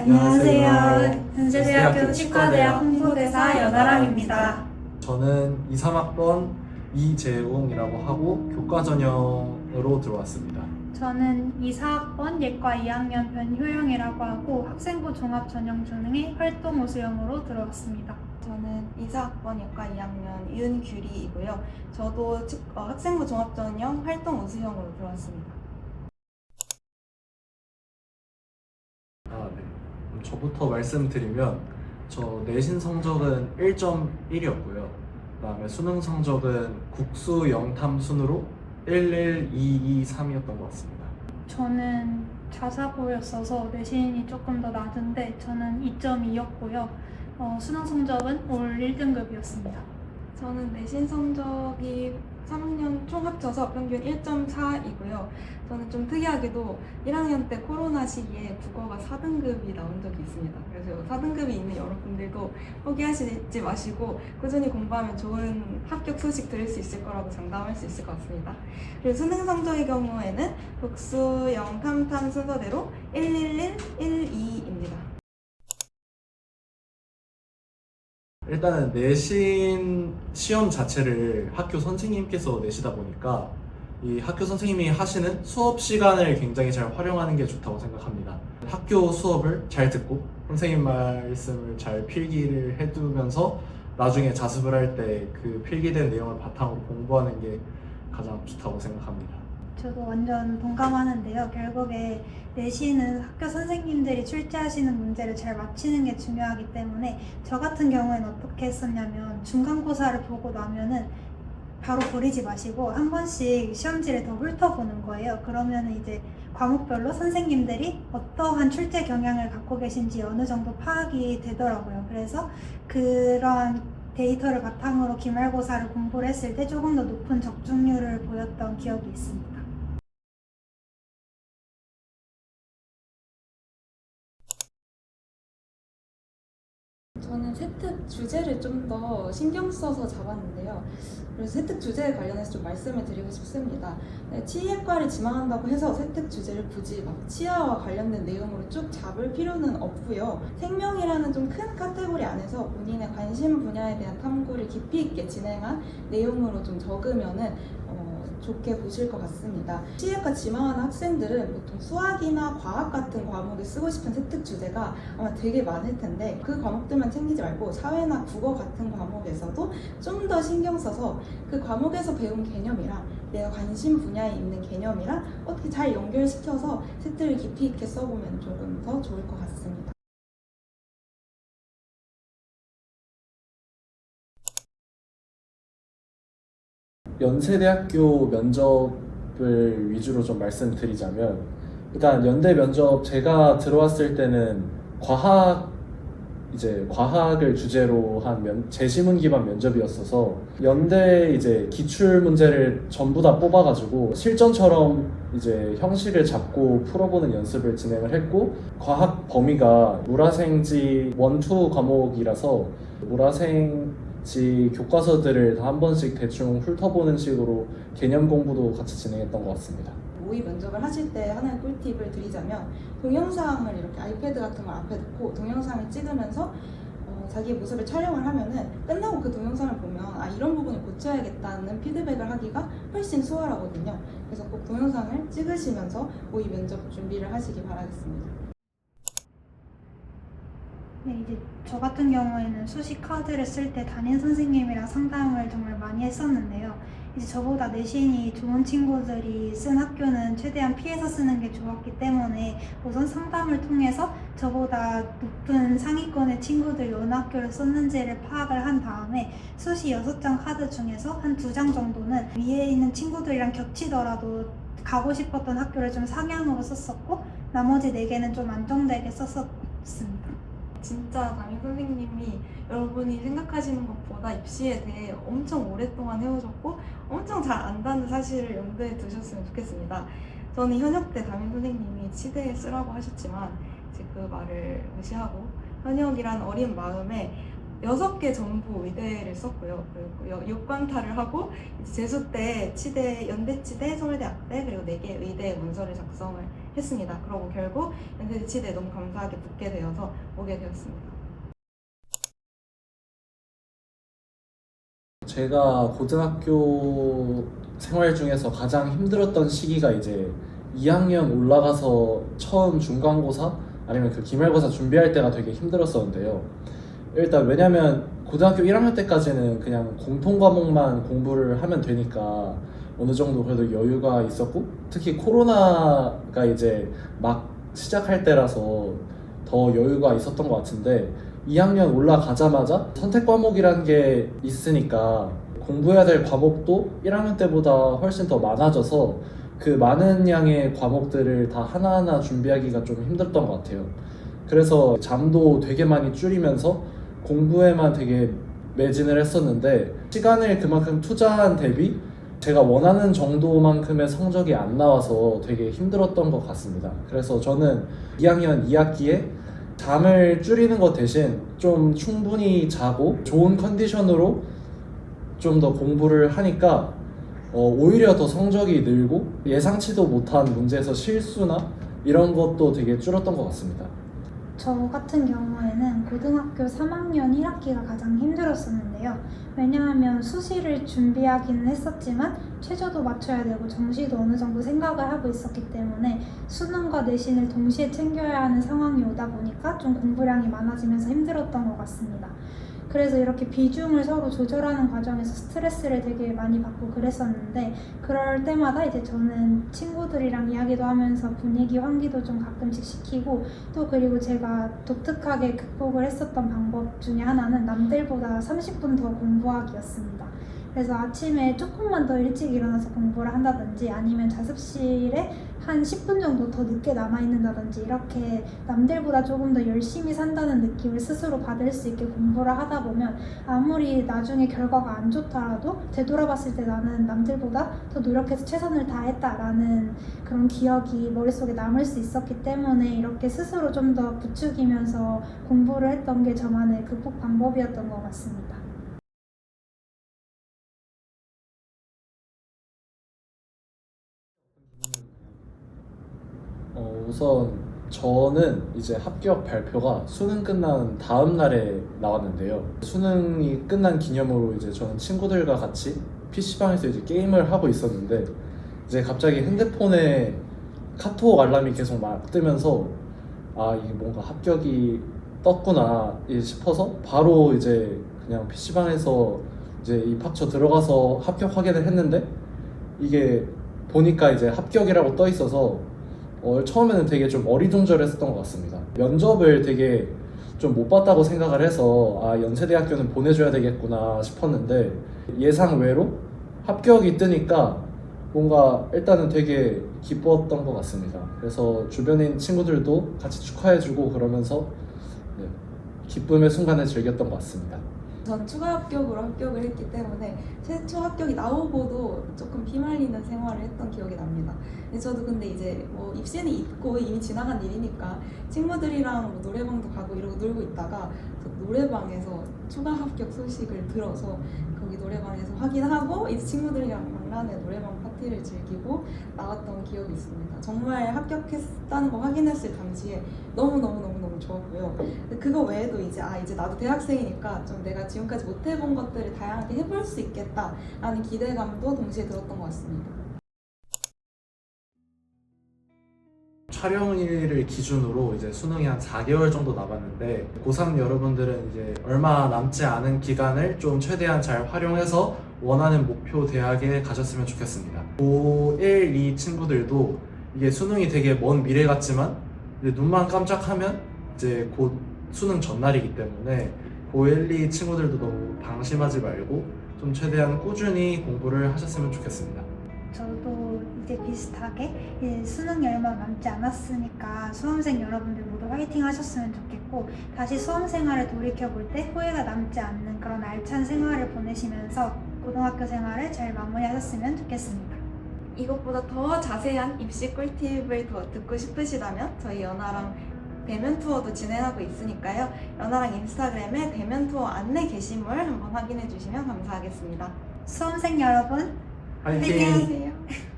안녕하세요. 연세대학교 치과대학 홍보대사 연아람입니다. 저는 2, 3학번 이재웅이라고 하고 교과 전형으로 들어왔습니다. 저는 2, 4학번 예과 2학년 변효영이라고 하고 학생부 종합 전형 중에 활동 우수형으로 들어왔습니다. 저는 2, 4학번 예과 2학년 이은규리이고요. 저도 학생부 종합전형 활동 우수형으로 들어왔습니다. 네. 저부터 말씀드리면 저 내신 성적은 1.1이었고요. 그다음에 수능 성적은 국수 영탐 순으로 11223이었던 것 같습니다. 저는 자사고였어서 내신이 조금 더 낮은데 저는 2.2였고요. 수능 성적은 올 1등급이었습니다. 저는 내신 성적이 3학년 총 합쳐서 평균 1.4이고요. 저는 좀 특이하게도 1학년 때 코로나 시기에 국어가 4등급이 나온 적이 있습니다. 그래서 4등급이 있는 여러분들도 포기하시지 마시고 꾸준히 공부하면 좋은 합격 소식 들을 수 있을 거라고 장담할 수 있을 것 같습니다. 그리고 수능 성적의 경우에는 국수, 영탐, 탐 순서대로 111, 12입니다. 일단은 내신 시험 자체를 학교 선생님께서 내시다 보니까 이 학교 선생님이 하시는 수업 시간을 굉장히 잘 활용하는 게 좋다고 생각합니다. 학교 수업을 잘 듣고 선생님 말씀을 잘 필기를 해두면서 나중에 자습을 할 때 그 필기된 내용을 바탕으로 공부하는 게 가장 좋다고 생각합니다. 저도 완전 동감하는데요. 결국에 내신은 학교 선생님들이 출제하시는 문제를 잘 맞히는 게 중요하기 때문에 저 같은 경우에는 어떻게 했었냐면 중간고사를 보고 나면은 바로 버리지 마시고 한 번씩 시험지를 더 훑어보는 거예요. 그러면 이제 과목별로 선생님들이 어떠한 출제 경향을 갖고 계신지 어느 정도 파악이 되더라고요. 그래서 그런 데이터를 바탕으로 기말고사를 공부를 했을 때 조금 더 높은 적중률을 보였던 기억이 있습니다. 저는 세특 주제를 좀 더 신경 써서 잡았는데요. 그래서 세특 주제에 관련해서 좀 말씀을 드리고 싶습니다. 네, 치의학과를 지망한다고 해서 세특 주제를 굳이 막 치아와 관련된 내용으로 쭉 잡을 필요는 없고요. 생명이라는 좀 큰 카테고리 안에서 본인의 관심 분야에 대한 탐구를 깊이 있게 진행한 내용으로 좀 적으면은 좋게 보실 것 같습니다. 치의학과 지망하는 학생들은 보통 수학이나 과학 같은 과목에 쓰고 싶은 세특 주제가 아마 되게 많을 텐데 그 과목들만 챙기지 말고 사회나 국어 같은 과목에서도 좀 더 신경 써서 그 과목에서 배운 개념이랑 내가 관심 분야에 있는 개념이랑 어떻게 잘 연결시켜서 세특을 깊이 있게 써보면 조금 더 좋을 것 같습니다. 연세대학교 면접을 위주로 좀 말씀드리자면 일단 연대 면접 제가 들어왔을 때는 과학을 주제로 한 제시문 기반 면접이었어서 연대 이제 기출 문제를 전부 다 뽑아가지고 실전처럼 이제 형식을 잡고 풀어보는 연습을 진행을 했고 과학 범위가 물화생지 1, 2 과목이라서 물화생지 교과서들을 다 한 번씩 대충 훑어보는 식으로 개념 공부도 같이 진행했던 것 같습니다. 모의 면접을 하실 때 하나의 꿀팁을 드리자면 동영상을 이렇게 아이패드 같은 걸 앞에 놓고 동영상을 찍으면서 자기의 모습을 촬영을 하면은 끝나고 그 동영상을 보면 이런 부분을 고쳐야겠다는 피드백을 하기가 훨씬 수월하거든요. 그래서 꼭 동영상을 찍으시면서 모의 면접 준비를 하시기 바라겠습니다. 네, 이제 저 같은 경우에는 수시 카드를 쓸 때 담임 선생님이랑 상담을 정말 많이 했었는데요. 이제 저보다 내신이 좋은 친구들이 쓴 학교는 최대한 피해서 쓰는 게 좋았기 때문에 우선 상담을 통해서 저보다 높은 상위권의 친구들이 어느 학교를 썼는지를 파악을 한 다음에 수시 6장 카드 중에서 한 2장 정도는 위에 있는 친구들이랑 겹치더라도 가고 싶었던 학교를 좀 상향으로 썼었고 나머지 4개는 좀 안정되게 썼었습니다. 진짜 담임 선생님이 여러분이 생각하시는 것보다 입시에 대해 엄청 오랫동안 해오셨고 엄청 잘 안다는 사실을 염두에 두셨으면 좋겠습니다. 저는 현역 때 담임 선생님이 치대에 쓰라고 하셨지만 이제 그 말을 무시하고 현역이란 어린 마음에 6개 정도 의대를 썼고요. 그리고 육관탈을 하고 이제 재수 때 연대치대, 서울대학대 그리고 4개 의대 문서를 작성을 했습니다. 그러고 결국 연대치대에 너무 감사하게 붙게 되어서 오게 되었습니다. 제가 고등학교 생활 중에서 가장 힘들었던 시기가 이제 2학년 올라가서 처음 중간고사 아니면 그 기말고사 준비할 때가 되게 힘들었었는데요. 일단 왜냐면 고등학교 1학년 때까지는 그냥 공통 과목만 공부를 하면 되니까 어느 정도 그래도 여유가 있었고, 특히 코로나가 이제 막 시작할 때라서 더 여유가 있었던 것 같은데 2학년 올라가자마자 선택 과목이라는 게 있으니까 공부해야 될 과목도 1학년 때보다 훨씬 더 많아져서 그 많은 양의 과목들을 다 하나하나 준비하기가 좀 힘들었던 것 같아요. 그래서 잠도 되게 많이 줄이면서 공부에만 되게 매진을 했었는데, 시간을 그만큼 투자한 대비 제가 원하는 정도만큼의 성적이 안 나와서 되게 힘들었던 것 같습니다. 그래서 저는 2학년 2학기에 잠을 줄이는 것 대신 좀 충분히 자고 좋은 컨디션으로 좀 더 공부를 하니까 오히려 더 성적이 늘고 예상치도 못한 문제에서 실수나 이런 것도 되게 줄었던 것 같습니다. 저 같은 경우에는 고등학교 3학년 1학기가 가장 힘들었었는데요. 왜냐하면 수시를 준비하기는 했었지만 최저도 맞춰야 되고 정시도 어느 정도 생각을 하고 있었기 때문에 수능과 내신을 동시에 챙겨야 하는 상황이 오다 보니까 좀 공부량이 많아지면서 힘들었던 것 같습니다. 그래서 이렇게 비중을 서로 조절하는 과정에서 스트레스를 되게 많이 받고 그랬었는데, 그럴 때마다 이제 저는 친구들이랑 이야기도 하면서 분위기 환기도 좀 가끔씩 시키고, 또 그리고 제가 독특하게 극복을 했었던 방법 중에 하나는 남들보다 30분 더 공부하기였습니다. 그래서 아침에 조금만 더 일찍 일어나서 공부를 한다든지 아니면 자습실에 한 10분 정도 더 늦게 남아있는다든지, 이렇게 남들보다 조금 더 열심히 산다는 느낌을 스스로 받을 수 있게 공부를 하다 보면 아무리 나중에 결과가 안 좋더라도 되돌아봤을 때 나는 남들보다 더 노력해서 최선을 다했다라는 그런 기억이 머릿속에 남을 수 있었기 때문에 이렇게 스스로 좀 더 부추기면서 공부를 했던 게 저만의 극복 방법이었던 것 같습니다. 우선 저는 이제 합격 발표가 수능 끝난 다음 날에 나왔는데요. 수능이 끝난 기념으로 이제 저는 친구들과 같이 PC방에서 이제 게임을 하고 있었는데, 이제 갑자기 핸드폰에 카톡 알람이 계속 막 뜨면서 아, 이게 뭔가 합격이 떴구나 싶어서 바로 이제 그냥 PC방에서 이제 입학처 들어가서 합격 확인을 했는데, 이게 보니까 이제 합격이라고 떠 있어서 처음에는 되게 좀 어리둥절했었던 것 같습니다. 면접을 되게 좀 못 봤다고 생각을 해서 아, 연세대학교는 보내줘야 되겠구나 싶었는데 예상 외로 합격이 뜨니까 뭔가 일단은 되게 기뻤던 것 같습니다. 그래서 주변에 있는 친구들도 같이 축하해주고 그러면서 네, 기쁨의 순간을 즐겼던 것 같습니다. 전 추가 합격으로 합격을 했기 때문에 최초 합격이 나오고도 조금 피말리는 생활을 했던 기억이 납니다. 저도 근데 이제 뭐 입시는 있고 이미 지나간 일이니까 친구들이랑 뭐 노래방도 가고 이러고 놀고 있다가 노래방에서 추가 합격 소식을 들어서 거기 노래방에서 확인하고 이제 친구들이랑 박람회 노래방 파티를 즐기고 나왔던 기억이 있습니다. 정말 합격했다는 거 확인했을 당시에 너무 좋았고요. 그거 외에도 이제 이제 나도 대학생이니까 좀 내가 지금까지 못 해본 것들을 다양하게 해볼 수 있겠다라는 기대감도 동시에 들었던 것 같습니다. 촬영일을 기준으로 이제 수능이 한 4개월 정도 남았는데, 고3 여러분들은 이제 얼마 남지 않은 기간을 좀 최대한 잘 활용해서 원하는 목표 대학에 가셨으면 좋겠습니다. 고1, 2 친구들도 이게 수능이 되게 먼 미래 같지만 이제 눈만 깜짝하면 이제 곧 수능 전날이기 때문에 고1, 2 친구들도 너무 방심하지 말고 좀 최대한 꾸준히 공부를 하셨으면 좋겠습니다. 저도 이제 비슷하게 이제 수능이 얼마 남지 않았으니까 수험생 여러분들 모두 화이팅 하셨으면 좋겠고, 다시 수험 생활을 돌이켜볼 때 후회가 남지 않는 그런 알찬 생활을 보내시면서 고등학교 생활을 잘 마무리하셨으면 좋겠습니다. 이것보다 더 자세한 입시 꿀팁을 더 듣고 싶으시다면 저희 연아랑 대면 투어도 진행하고 있으니까요. 연아랑 인스타그램에 대면 투어 안내 게시물 한번 확인해 주시면 감사하겠습니다. 수험생 여러분, 화이팅! 안녕하세요.